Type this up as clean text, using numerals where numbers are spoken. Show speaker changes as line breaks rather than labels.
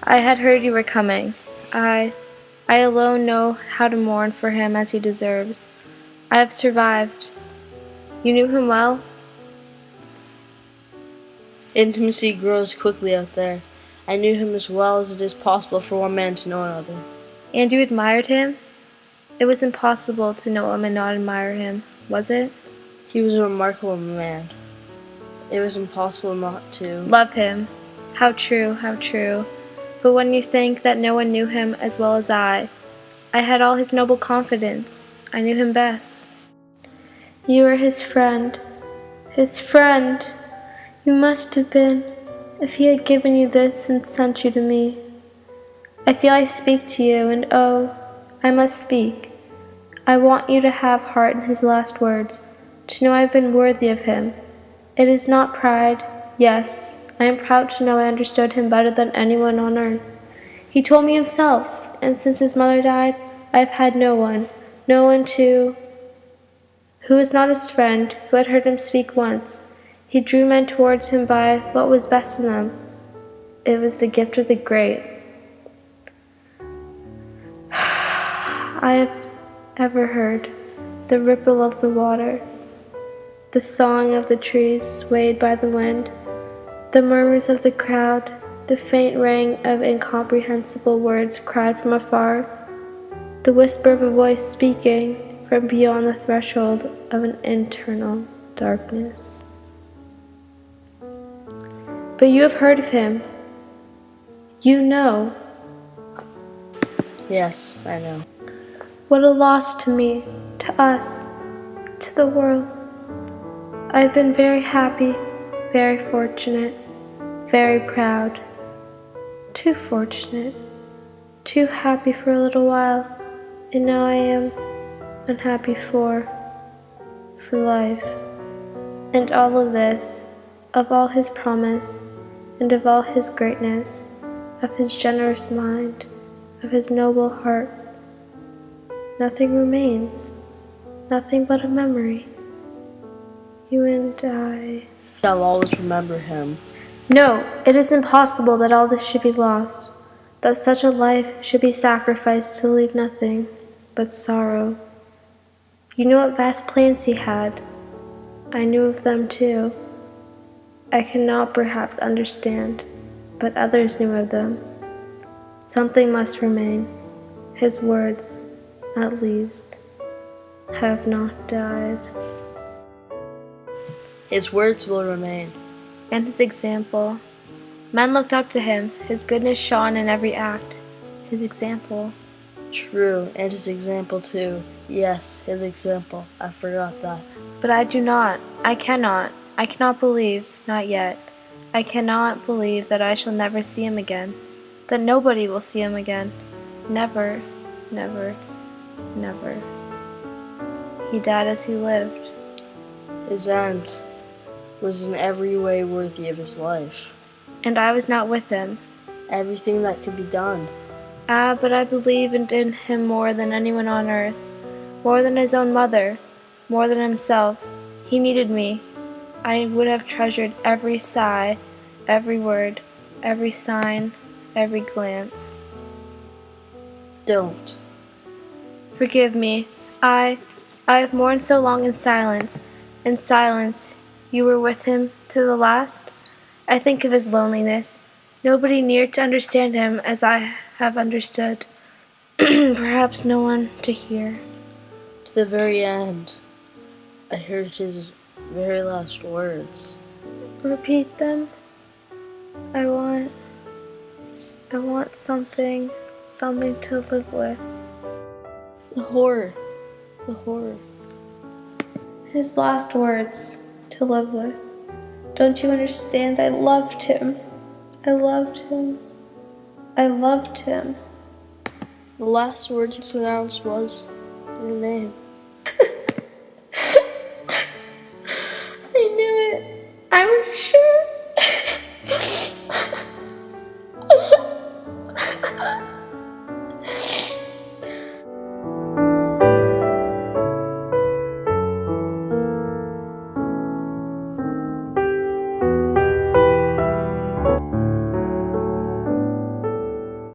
I had heard you were coming. I I alone know how to mourn for him as he deserves. I have survived. You knew him well?
Intimacy grows quickly out there. I knew him as well as it is possible for one man to know another.
And you admired him? It was impossible to know him and not admire him, was it?
He was a remarkable man. It was impossible not to.
Love him. How true, how true. But when you think that no one knew him as well as I had all his noble confidence. I knew him best. You were his friend. His friend! You must have been, if he had given you this and sent you to me. I feel I speak to you, and oh, I must speak. I want you to have heart in his last words, to know I have been worthy of him. It is not pride. Yes, I am proud to know I understood him better than anyone on earth. He told me himself, and since his mother died, I have had no one who was not his friend, who had heard him speak once. He drew men towards him by what was best in them. It was the gift of the great. I have ever heard the ripple of the water, the song of the trees swayed by the wind, the murmurs of the crowd, the faint ring of incomprehensible words cried from afar, the whisper of a voice speaking from beyond the threshold of an internal darkness. But you have heard of him. You know.
Yes, I know.
What a loss to me, to us, to the world. I have been very happy, very fortunate, very proud. Too fortunate, too happy for a little while, and now I am unhappy for life. And all of this, of all his promise, and of all his greatness, of his generous mind, of his noble heart, nothing remains, nothing but a memory. You and I
Shall always remember him.
No, it is impossible that all this should be lost, that such a life should be sacrificed to leave nothing but sorrow. You know what vast plans he had. I knew of them too. I cannot perhaps understand, but others knew of them. Something must remain. His words, at least, have not died.
His words will remain.
And his example. Men looked up to him. His goodness shone in every act. His example.
True, and his example too. Yes, his example. I forgot that.
But I do not. I cannot believe, not yet. I cannot believe that I shall never see him again. That nobody will see him again. Never, never, never. He died as he lived.
His end was in every way worthy of his life.
And I was not with him.
Everything that could be done.
Ah, but I believed in him more than anyone on earth, more than his own mother, more than himself. He needed me. I would have treasured every sigh, every word, every sign, every glance.
Don't.
Forgive me. I have mourned so long in silence. In silence. You were with him to the last? I think of his loneliness. Nobody near to understand him as I have understood. Perhaps no one to hear.
To the very end, I heard his very last words.
Repeat them. I want something to live with.
The horror. The horror.
His last words, to live with. Don't you understand? I loved him. I loved him. I loved him.
The last word he pronounced was your name.
I knew it. I was sure.